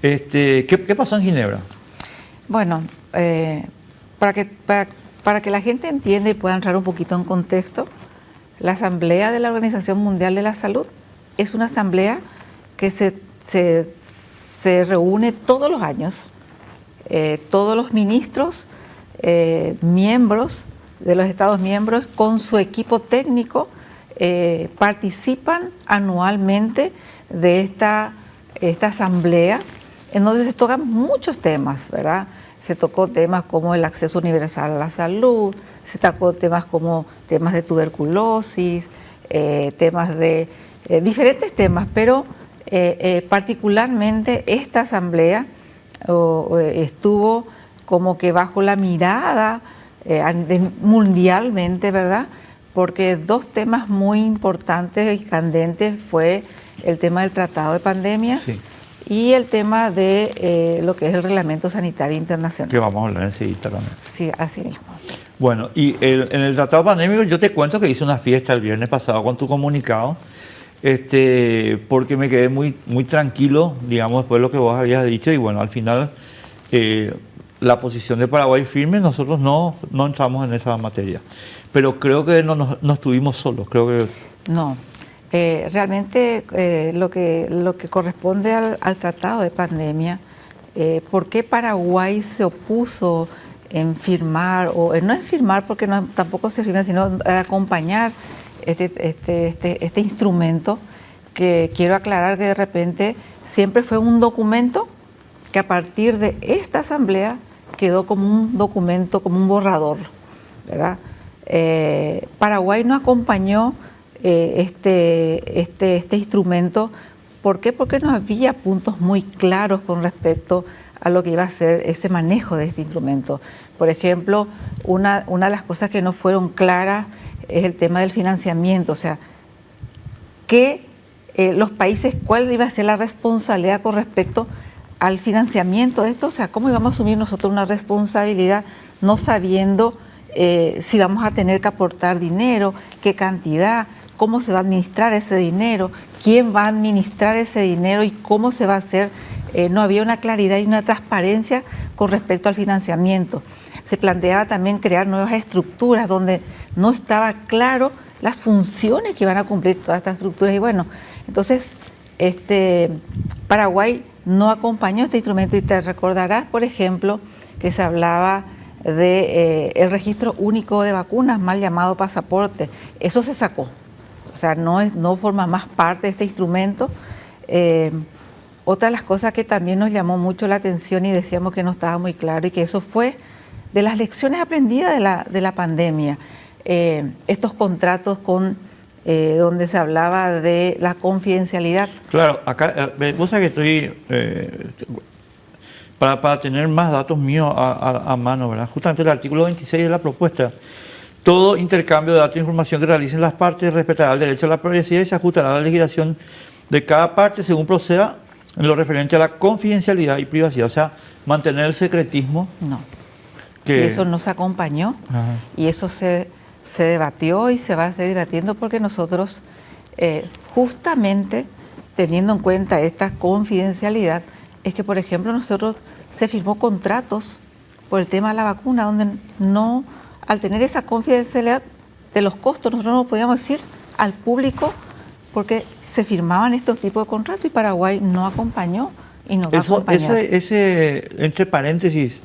¿Qué pasó en Ginebra? Bueno, para que la gente entienda y pueda entrar un poquito en contexto, la Asamblea de la Organización Mundial de la Salud es una asamblea que se reúne todos los años. Todos los ministros, miembros de los Estados miembros con su equipo técnico participan anualmente de esta asamblea, en donde se tocan muchos temas, ¿verdad? Se tocó temas como el acceso universal a la salud, se tocó temas como temas de tuberculosis, temas de diferentes temas, pero particularmente esta asamblea estuvo como que bajo la mirada mundialmente, ¿verdad? Porque dos temas muy importantes y candentes fue el tema del tratado de pandemias, sí, y el tema de lo que es el reglamento sanitario internacional. Que vamos a hablar enseguida también. Sí, así mismo. Bueno, y en el tratado pandémico yo te cuento que hice una fiesta el viernes pasado con tu comunicado, porque me quedé muy tranquilo, digamos, después de lo que vos habías dicho, y bueno, al final la posición de Paraguay firme, nosotros no entramos en esa materia. Pero creo que no estuvimos solos, creo que... No, realmente lo que corresponde al tratado de pandemia, ¿por qué Paraguay se opuso en firmar, o no en firmar porque tampoco se firma, sino acompañar este instrumento, que quiero aclarar que de repente siempre fue un documento que a partir de esta asamblea quedó como un documento, como un borrador, ¿verdad? Paraguay no acompañó este instrumento. ¿Por qué? Porque no había puntos muy claros con respecto a lo que iba a ser ese manejo de este instrumento. Por ejemplo, una de las cosas que no fueron claras es el tema del financiamiento, o sea, los países, cuál iba a ser la responsabilidad con respecto al financiamiento de esto, o sea, cómo íbamos a asumir nosotros una responsabilidad no sabiendo si vamos a tener que aportar dinero, qué cantidad, cómo se va a administrar ese dinero, quién va a administrar ese dinero y cómo se va a hacer. No había una claridad y una transparencia con respecto al financiamiento. Se planteaba también crear nuevas estructuras donde no estaba claro las funciones que iban a cumplir todas estas estructuras. Y bueno, entonces Paraguay no acompañó este instrumento, y te recordarás, por ejemplo, que se hablaba de el registro único de vacunas, mal llamado pasaporte. Eso se sacó, o sea, no forma más parte de este instrumento. Otra de las cosas que también nos llamó mucho la atención y decíamos que no estaba muy claro, y que eso fue de las lecciones aprendidas de la pandemia, estos contratos donde se hablaba de la confidencialidad. Claro, acá, vos sabés que estoy, para tener más datos míos a mano, ¿verdad? Justamente el artículo 26 de la propuesta: todo intercambio de datos e información que realicen las partes respetará el derecho a la privacidad y se ajustará a la legislación de cada parte según proceda en lo referente a la confidencialidad y privacidad. O sea, mantener el secretismo. No, y eso no se acompañó. Ajá. Y eso se debatió y se va a seguir debatiendo, porque nosotros, justamente teniendo en cuenta esta confidencialidad, es que, por ejemplo, nosotros se firmó contratos por el tema de la vacuna, donde no, al tener esa confidencialidad de los costos, nosotros no podíamos decir al público, porque se firmaban estos tipos de contratos, y Paraguay no acompañó y no va a acompañar. Entre paréntesis,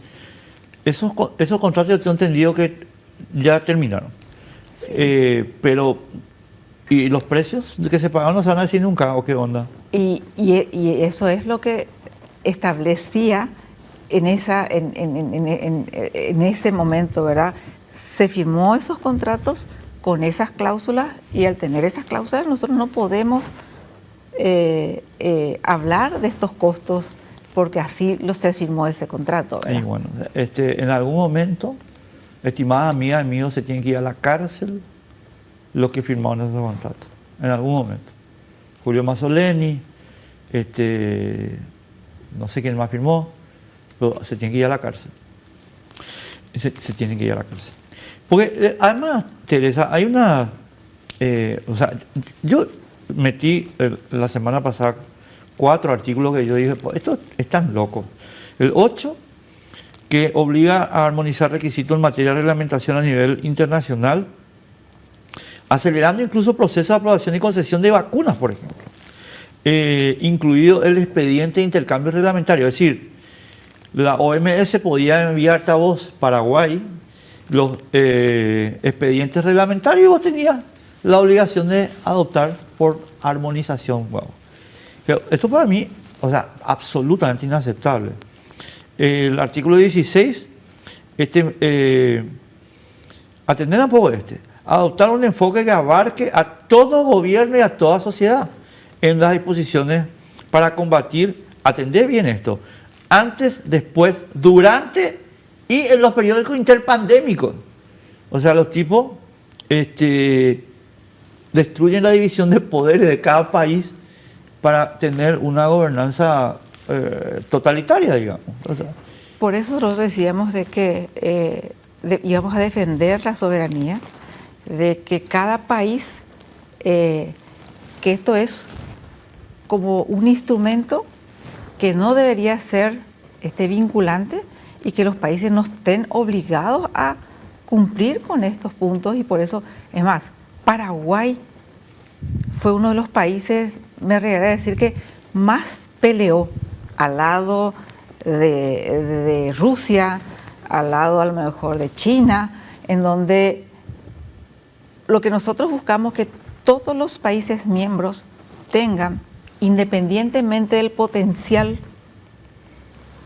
esos contratos yo tengo entendido que ya terminaron. Sí. Pero, ¿y los precios que se pagaron no se van a decir nunca, o qué onda? Y eso es lo que establecía en ese momento, ¿verdad? Se firmó esos contratos con esas cláusulas, y al tener esas cláusulas nosotros no podemos hablar de estos costos, porque así se firmó ese contrato, ¿verdad? Y bueno, en algún momento, estimada amiga, amigos, se tienen que ir a la cárcel los que firmaron esos contratos, en algún momento. Julio Mazzoleni, no sé quién más firmó, pero se tienen que ir a la cárcel. Se tienen que ir a la cárcel. Porque además, Teresa, hay una... o sea, yo metí la semana pasada 4 artículos que yo dije, pues, esto es tan loco. El 8, que obliga a armonizar requisitos en materia de reglamentación a nivel internacional, acelerando incluso procesos de aprobación y concesión de vacunas, por ejemplo, incluido el expediente de intercambio reglamentario. Es decir, la OMS podía enviarte a vos, Paraguay, los expedientes reglamentarios y vos tenías la obligación de adoptar por armonización. Wow. Pero esto para mí, o sea, absolutamente inaceptable. El artículo 16, atender un poco adoptar un enfoque que abarque a todo gobierno y a toda sociedad en las disposiciones para combatir, atender bien esto, antes, después, durante y en los periodos interpandémicos. O sea, los tipos destruyen la división de poderes de cada país para tener una gobernanza totalitaria, digamos. O sea, por eso nosotros decíamos de que íbamos a defender la soberanía, de que cada país, que esto es como un instrumento que no debería ser vinculante y que los países no estén obligados a cumplir con estos puntos. Y por eso, es más, Paraguay fue uno de los países, me regalaré decir, que más peleó al lado de Rusia, al lado a lo mejor de China, en donde lo que nosotros buscamos que todos los países miembros tengan, independientemente del potencial,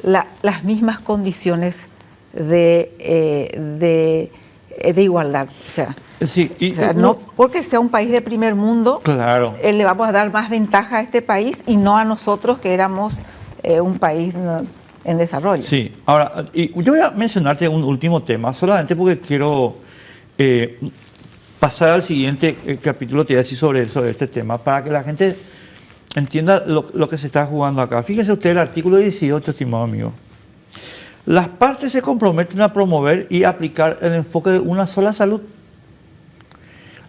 las mismas condiciones de igualdad. O sea, sí, no porque sea un país de primer mundo, claro, le vamos a dar más ventaja a este país y no a nosotros que éramos un país en desarrollo. Sí, ahora, y yo voy a mencionarte un último tema, solamente porque quiero pasar al siguiente capítulo, te voy a decir sobre este tema, para que la gente entienda lo que se está jugando acá. Fíjese usted el artículo 18, estimado amigo. Las partes se comprometen a promover y aplicar el enfoque de una sola salud.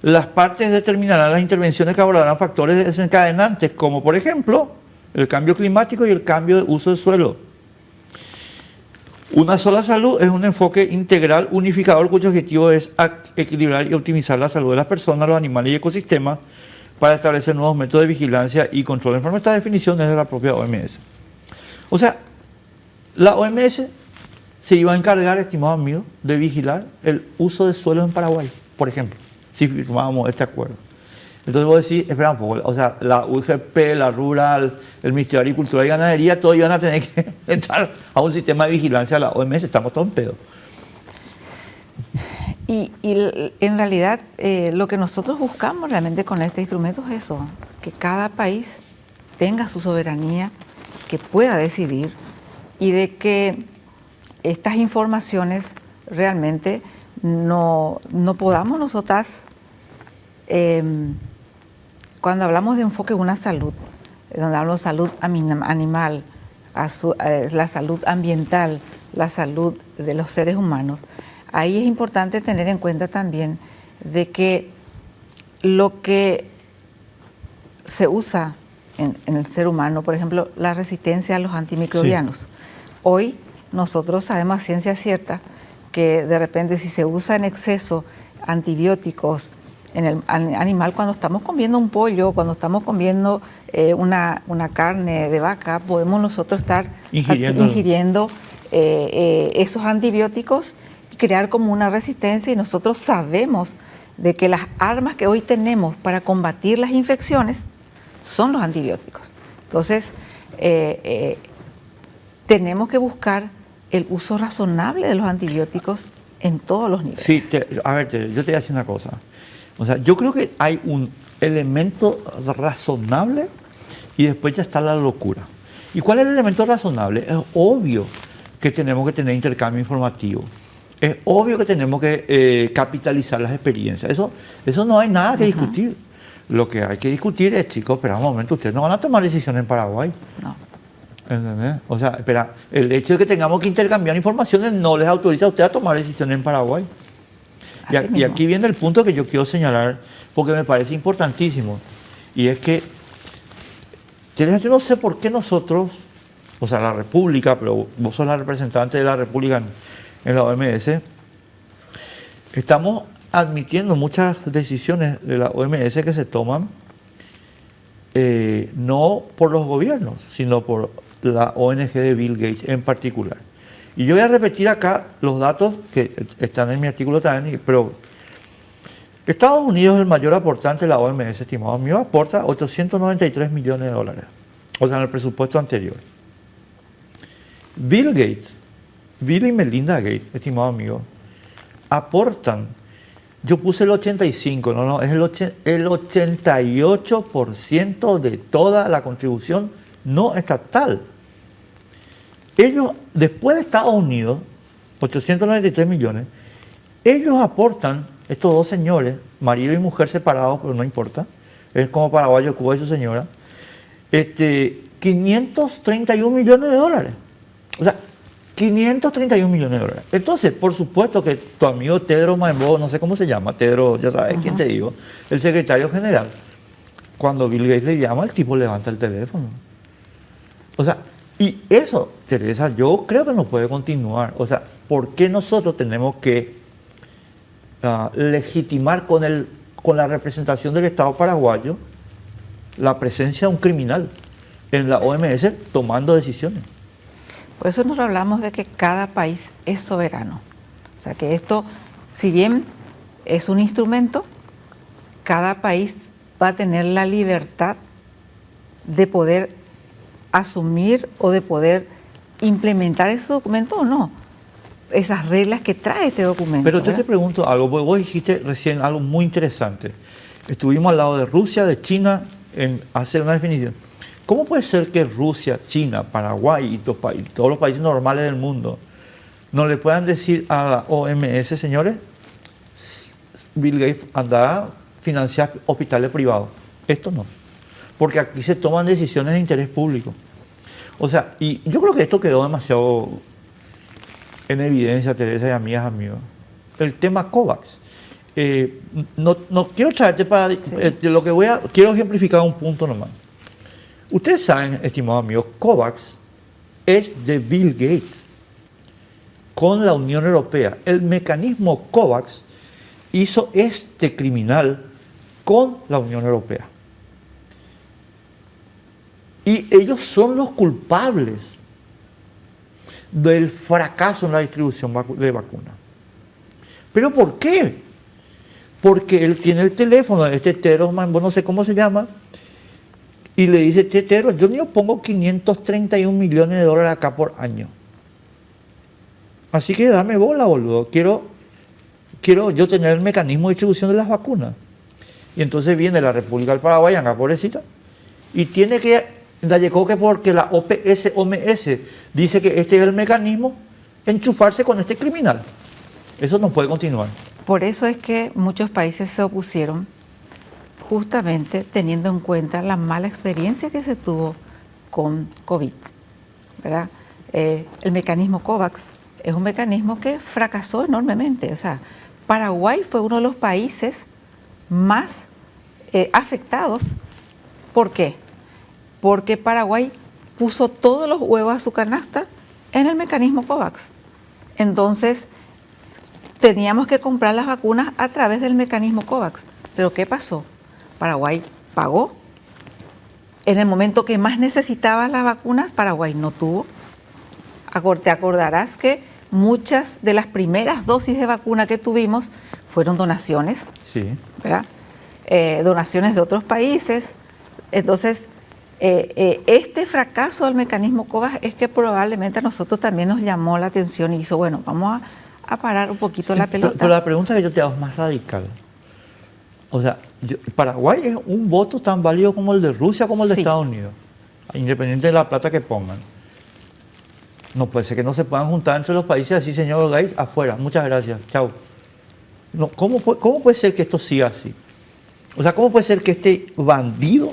Las partes determinarán las intervenciones que abordarán factores desencadenantes, como por ejemplo el cambio climático y el cambio de uso del suelo. Una sola salud es un enfoque integral unificador cuyo objetivo es equilibrar y optimizar la salud de las personas, los animales y ecosistemas para establecer nuevos métodos de vigilancia y control de enfermedades. Esta definición es de la propia OMS. O sea, la OMS se iba a encargar, estimado amigo, de vigilar el uso de suelos en Paraguay, por ejemplo, si firmábamos este acuerdo. Entonces vos decís, espera un poco, o sea, la UGP, la Rural, el Ministerio de Agricultura y Ganadería, todos iban a tener que entrar a un sistema de vigilancia de la OMS, estamos todos en pedo. Y en realidad lo que nosotros buscamos realmente con este instrumento es eso, que cada país tenga su soberanía, que pueda decidir y de que estas informaciones realmente no podamos nosotras, cuando hablamos de enfoque de una salud, donde hablamos de salud animal, la salud ambiental, la salud de los seres humanos, ahí es importante tener en cuenta también de que lo que se usa en el ser humano, por ejemplo, la resistencia a los antimicrobianos. Sí. Hoy nosotros sabemos a ciencia cierta que de repente si se usa en exceso antibióticos en el animal, cuando estamos comiendo un pollo, cuando estamos comiendo una carne de vaca, podemos nosotros estar ingiriendo esos antibióticos y crear como una resistencia, y nosotros sabemos de que las armas que hoy tenemos para combatir las infecciones son los antibióticos. Entonces, tenemos que buscar el uso razonable de los antibióticos en todos los niveles. Sí, a ver, yo te voy a decir una cosa. O sea, yo creo que hay un elemento razonable y después ya está la locura. ¿Y cuál es el elemento razonable? Es obvio que tenemos que tener intercambio informativo. Es obvio que tenemos que capitalizar las experiencias. Eso no hay nada que discutir. Lo que hay que discutir es, chicos, espera un momento, ustedes no van a tomar decisiones en Paraguay. No. ¿Entendés? O sea, espera, el hecho de que tengamos que intercambiar informaciones no les autoriza a ustedes a tomar decisiones en Paraguay. Y aquí viene el punto que yo quiero señalar, porque me parece importantísimo, y es que Teresa, yo no sé por qué nosotros, o sea, la República, pero vos sos la representante de la República en la OMS, estamos admitiendo muchas decisiones de la OMS que se toman no por los gobiernos, sino por la ONG de Bill Gates en particular. Y yo voy a repetir acá los datos que están en mi artículo también, pero Estados Unidos es el mayor aportante de la OMS, estimado mío, aporta 893 millones de dólares, o sea, en el presupuesto anterior. Bill Gates, Bill y Melinda Gates, estimado amigo, aportan, yo puse el 85, no, es el 88% de toda la contribución no estatal. Ellos, después de Estados Unidos, 893 millones, ellos aportan, estos dos señores, marido y mujer separados, pero no importa, es como paraguayo, Cuba y su señora, 531 millones de dólares. O sea, 531 millones de dólares. Entonces, por supuesto que tu amigo Tedros Maembo, no sé cómo se llama, Tedros, ya sabes quién te digo, el secretario general, cuando Bill Gates le llama, el tipo levanta el teléfono. O sea, y eso, Teresa, yo creo que no puede continuar. O sea, ¿por qué nosotros tenemos que legitimar con la representación del Estado paraguayo la presencia de un criminal en la OMS tomando decisiones? Por eso nosotros hablamos de que cada país es soberano. O sea, que esto, si bien es un instrumento, cada país va a tener la libertad de poder asumir o de poder implementar ese documento o no. Esas reglas que trae este documento. Pero yo te pregunto algo, porque vos dijiste recién algo muy interesante. Estuvimos al lado de Rusia, de China, en hacer una definición. ¿Cómo puede ser que Rusia, China, Paraguay y todos los países normales del mundo no le puedan decir a la OMS, señores, Bill Gates anda a financiar hospitales privados? Esto no, porque aquí se toman decisiones de interés público. O sea, y yo creo que esto quedó demasiado en evidencia, Teresa y amigas, amigos. El tema COVAX. No quiero traerte para... Sí. Quiero ejemplificar un punto nomás. Ustedes saben, estimados amigos, COVAX es de Bill Gates con la Unión Europea. El mecanismo COVAX hizo este criminal con la Unión Europea. Y ellos son los culpables del fracaso en la distribución de vacunas. ¿Pero por qué? Porque él tiene el teléfono de este Tedros Maembo, no sé cómo se llama, y le dice, Tedros, yo ni pongo 531 millones de dólares acá por año. Así que dame bola, boludo. Quiero yo tener el mecanismo de distribución de las vacunas. Y entonces viene la República del Paraguay, acá pobrecita, y tiene que, porque la OMS dice que este es el mecanismo, enchufarse con este criminal. Eso no puede continuar. Por eso es que muchos países se opusieron, justamente teniendo en cuenta la mala experiencia que se tuvo con COVID, ¿verdad? El mecanismo COVAX es un mecanismo que fracasó enormemente. O sea, Paraguay fue uno de los países más afectados. ¿Por qué? Porque Paraguay puso todos los huevos a su canasta en el mecanismo COVAX. Entonces, teníamos que comprar las vacunas a través del mecanismo COVAX. ¿Pero qué pasó? Paraguay pagó. En el momento que más necesitaba las vacunas, Paraguay no tuvo. Te acordarás que muchas de las primeras dosis de vacuna que tuvimos fueron donaciones, sí, ¿verdad? Donaciones de otros países. Entonces, este fracaso del mecanismo COVAX es que probablemente a nosotros también nos llamó la atención y hizo, bueno, vamos a parar un poquito la pelota. Pero la pregunta que yo te hago es más radical. O sea, Paraguay es un voto tan válido como el de Rusia, como el de Estados Unidos, independiente de la plata que pongan. No puede ser que no se puedan juntar entre los países así, señor Gates, afuera. Muchas gracias, chao. No, ¿cómo puede ser que esto siga así? O sea, ¿cómo puede ser que este bandido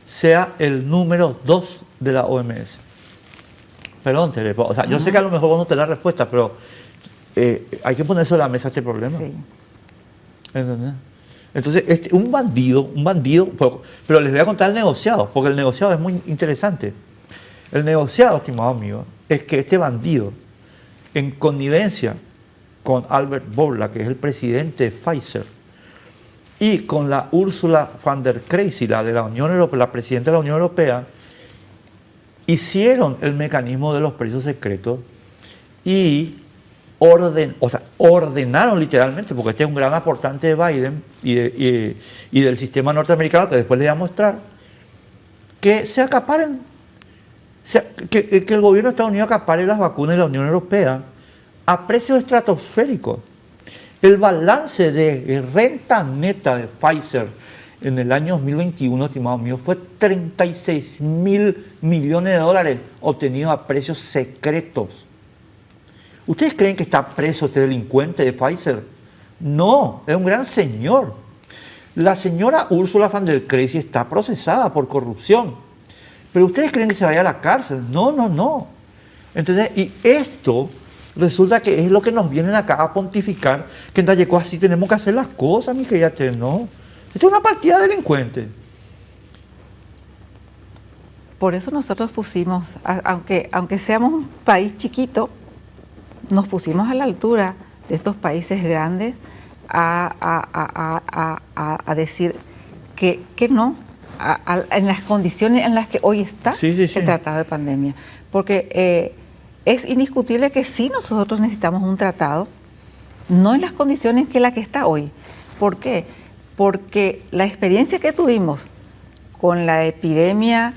sea el número 2 de la OMS? Perdón, Tere, o sea, yo sé que a lo mejor vos no te das la respuesta, pero hay que poner sobre la mesa este problema. Sí. ¿Entendés? Entonces, un bandido, pero les voy a contar el negociado, porque el negociado es muy interesante. El negociado, estimado amigo, es que este bandido, en connivencia con Albert Bourla, que es el presidente de Pfizer, y con la Ursula von der Leyen, la de la Unión Europea, la presidenta de la Unión Europea, hicieron el mecanismo de los precios secretos y ordenaron literalmente, porque este es un gran aportante de Biden y del sistema norteamericano, que después les voy a mostrar, que se acaparen, que el gobierno de Estados Unidos acapare las vacunas de la Unión Europea a precios estratosféricos. El balance de renta neta de Pfizer en el año 2021, estimado mío, fue 36.000 millones de dólares obtenidos a precios secretos. ¿Ustedes creen que está preso este delincuente de Pfizer? No, es un gran señor. La señora Ursula von der Leyen está procesada por corrupción. ¿Pero ustedes creen que se vaya a la cárcel? No, no, no. ¿Entendés? Y esto resulta que es lo que nos vienen acá a pontificar, que en Talleco así tenemos que hacer las cosas, mi querida, no. Esto es una partida de delincuentes. Por eso nosotros pusimos, aunque seamos un país chiquito, nos pusimos a la altura de estos países grandes a decir que no, en las condiciones en las que hoy está el tratado de pandemia. Porque es indiscutible que sí nosotros necesitamos un tratado, no en las condiciones que la que está hoy. ¿Por qué? Porque la experiencia que tuvimos con la epidemia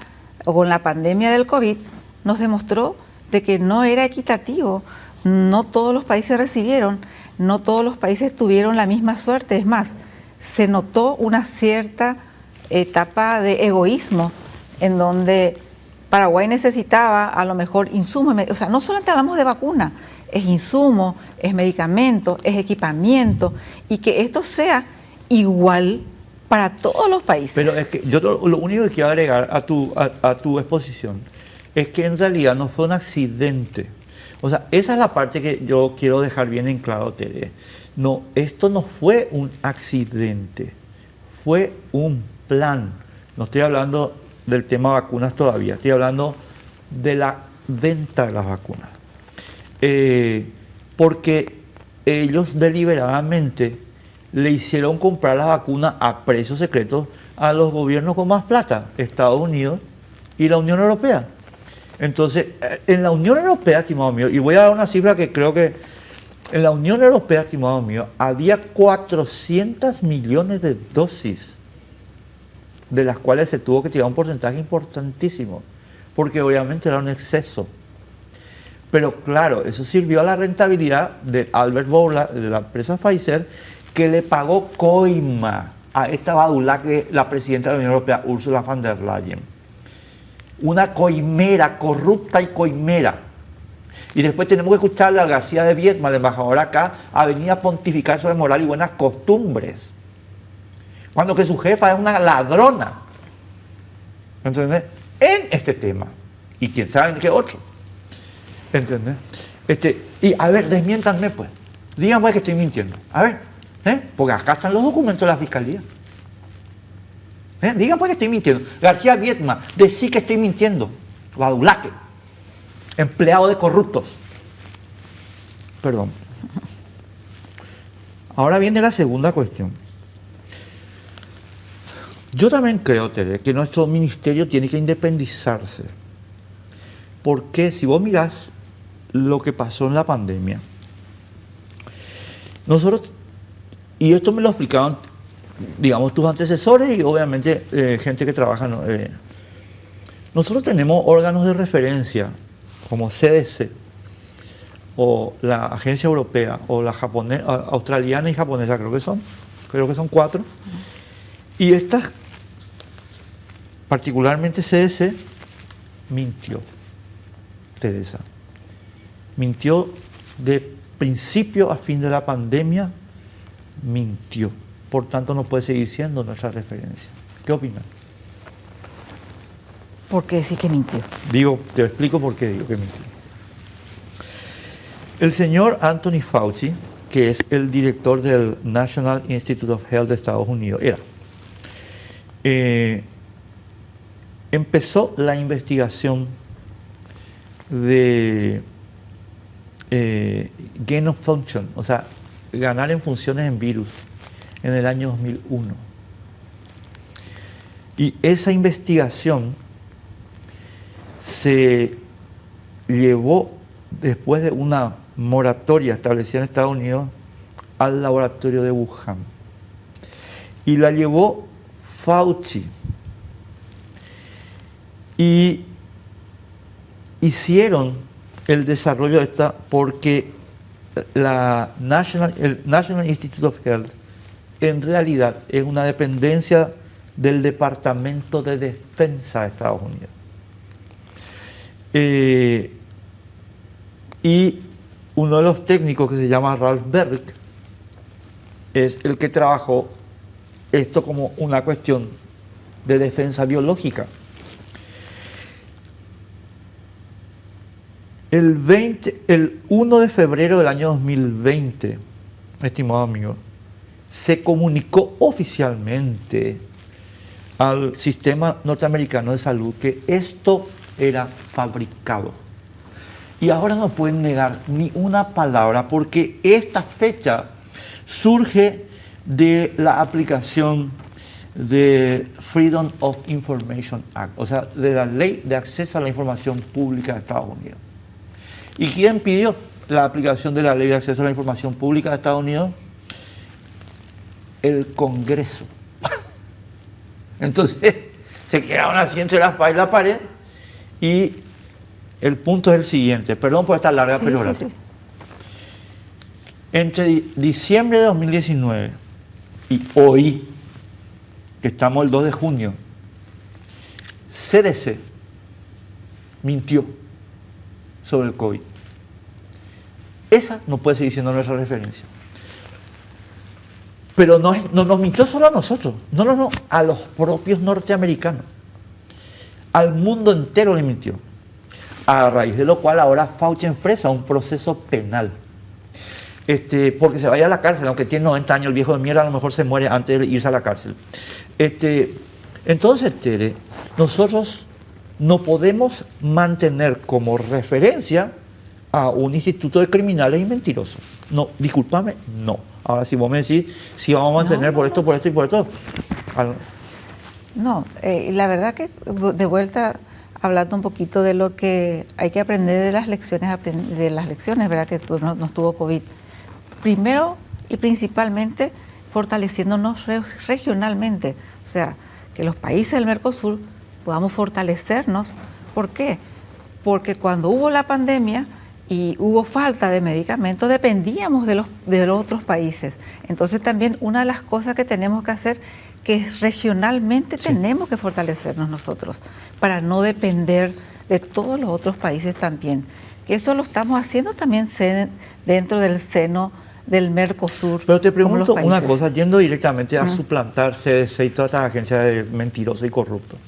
o con la pandemia del COVID nos demostró de que no era equitativo. No todos los países recibieron, no todos los países tuvieron la misma suerte. Es más, se notó una cierta etapa de egoísmo en donde Paraguay necesitaba a lo mejor insumos. O sea, no solamente hablamos de vacuna, es insumo, es medicamento, es equipamiento, y que esto sea igual para todos los países. Pero es que yo lo único que quiero agregar a tu exposición es que en realidad no fue un accidente. O sea, esa es la parte que yo quiero dejar bien en claro, Tere. No, esto no fue un accidente, fue un plan. No estoy hablando del tema vacunas todavía, estoy hablando de la venta de las vacunas. Porque ellos deliberadamente le hicieron comprar las vacunas a precios secretos a los gobiernos con más plata, Estados Unidos y la Unión Europea. Entonces, en la Unión Europea, estimado mío, y voy a dar una cifra que creo que en la Unión Europea, estimado mío, había 400 millones de dosis, de las cuales se tuvo que tirar un porcentaje importantísimo, porque obviamente era un exceso. Pero claro, eso sirvió a la rentabilidad de Albert Bourla, de la empresa Pfizer, que le pagó coima a esta badula que la presidenta de la Unión Europea, Ursula von der Leyen. Una coimera, corrupta y coimera. Y después tenemos que escucharle al García de Viedma, el embajador acá, a venir a pontificar sobre moral y buenas costumbres. Cuando que su jefa es una ladrona. ¿Entendés? En este tema. Y quién sabe en qué otro. ¿Entendés? Y a ver, desmiéntanme pues. Díganme que estoy mintiendo. A ver, porque acá están los documentos de la fiscalía. Digan pues que estoy mintiendo. García Viedma, decí que estoy mintiendo. Badulaque. Empleado de corruptos. Perdón. Ahora viene la segunda cuestión. Yo también creo, Tere, que nuestro ministerio tiene que independizarse. Porque si vos mirás lo que pasó en la pandemia, nosotros, y esto me lo explicaron, digamos, tus antecesores y obviamente gente que trabaja. Nosotros tenemos órganos de referencia como CDC o la Agencia Europea o la australiana y japonesa, creo que son 4. Y estas, particularmente CDC, mintió, Teresa. Mintió de principio a fin de la pandemia, mintió. Por tanto, no puede seguir siendo nuestra referencia. ¿Qué opinas? ¿Por qué decís que mintió? Te explico por qué digo que mintió. El señor Anthony Fauci, que es el director del National Institute of Health de Estados Unidos, empezó la investigación de gain of function, o sea, ganar en funciones en virus, en el año 2001. Y esa investigación se llevó, después de una moratoria establecida en Estados Unidos, al laboratorio de Wuhan. Y la llevó Fauci. Y hicieron el desarrollo de esta porque el National Institute of Health en realidad es una dependencia del Departamento de Defensa de Estados Unidos. Y uno de los técnicos, que se llama Ralph Berg, es el que trabajó esto como una cuestión de defensa biológica. El 1 de febrero del año 2020, estimado amigo, se comunicó oficialmente al sistema norteamericano de salud que esto era fabricado. Y ahora no pueden negar ni una palabra, porque esta fecha surge de la aplicación de Freedom of Information Act, o sea, de la Ley de Acceso a la Información Pública de Estados Unidos. ¿Y quién pidió la aplicación de la Ley de Acceso a la Información Pública de Estados Unidos? El Congreso. Entonces, se quedaron así entre la espada y la pared, y el punto es el siguiente. Perdón por esta larga perorata. Sí. Entre diciembre de 2019 y hoy, que estamos el 2 de junio, CDC mintió sobre el COVID. Esa no puede seguir siendo nuestra referencia. Pero no nos mintió solo a nosotros, no, a los propios norteamericanos. Al mundo entero le mintió. A raíz de lo cual ahora Fauci enfrenta un proceso penal. Porque se vaya a la cárcel, aunque tiene 90 años, el viejo de mierda a lo mejor se muere antes de irse a la cárcel. Entonces, Tere, nosotros no podemos mantener como referencia a un instituto de criminales y mentirosos. No, discúlpame, no. Ahora, si vos me decís, si vamos a mantener por esto y por esto. No, la verdad que de vuelta, hablando un poquito de lo que hay que aprender de las lecciones, ¿verdad? Que nos tuvo COVID. Primero y principalmente fortaleciéndonos regionalmente. O sea, que los países del Mercosur podamos fortalecernos. ¿Por qué? Porque cuando hubo la pandemia y hubo falta de medicamentos, dependíamos de los otros países. Entonces también una de las cosas que tenemos que hacer, que es regionalmente tenemos que fortalecernos nosotros, para no depender de todos los otros países también. Que eso lo estamos haciendo también dentro del seno del Mercosur. Pero te pregunto una cosa, yendo directamente a suplantar CDC y todas estas agencias de mentirosos y corruptos.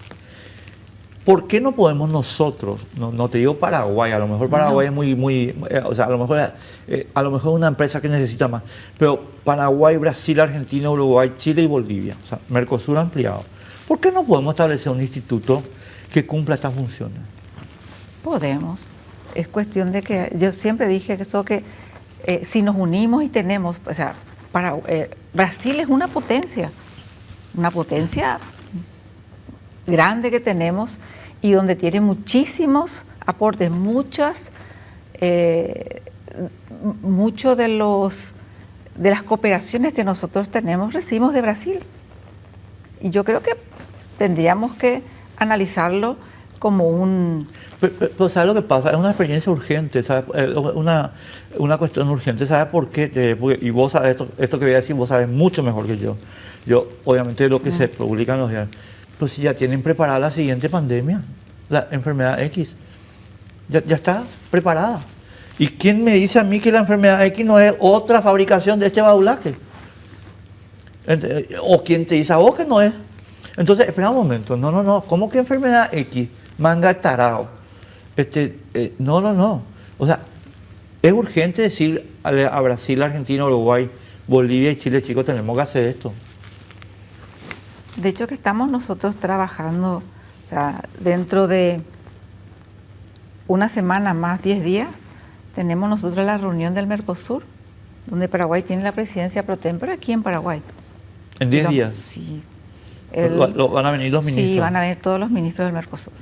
¿Por qué no podemos nosotros, no te digo Paraguay, a lo mejor Paraguay es muy, o sea, a lo mejor es una empresa que necesita más, pero Paraguay, Brasil, Argentina, Uruguay, Chile y Bolivia, o sea, Mercosur ampliado, ¿por qué no podemos establecer un instituto que cumpla estas funciones? Podemos. Es cuestión de que, yo siempre dije que si nos unimos y tenemos, o sea, Brasil es una potencia grande que tenemos, y donde tiene muchísimos aportes, muchos de las cooperaciones que nosotros tenemos recibimos de Brasil. Y yo creo que tendríamos que analizarlo como un... Pero ¿sabes lo que pasa? Es una experiencia urgente, ¿sabes? Una cuestión urgente. ¿Sabes por qué? Y vos sabes, esto que voy a decir, vos sabes mucho mejor que yo. Yo, obviamente, lo que se publica en los diarios. Pero si ya tienen preparada la siguiente pandemia, la enfermedad X, ya está preparada. ¿Y quién me dice a mí que la enfermedad X no es otra fabricación de este baulaque? ¿O quién te dice a vos que no es? Entonces, espera un momento, no, ¿cómo que enfermedad X? Manga tarao. No. O sea, Es urgente decir a Brasil, Argentina, Uruguay, Bolivia y Chile, chicos, tenemos que hacer esto. De hecho, que estamos nosotros trabajando, o sea, dentro de una semana más, 10 días, tenemos nosotros la reunión del Mercosur, donde Paraguay tiene la presidencia pro tempore aquí en Paraguay. En 10 días. Sí. Van a venir los ministros. Sí, van a venir todos los ministros del Mercosur.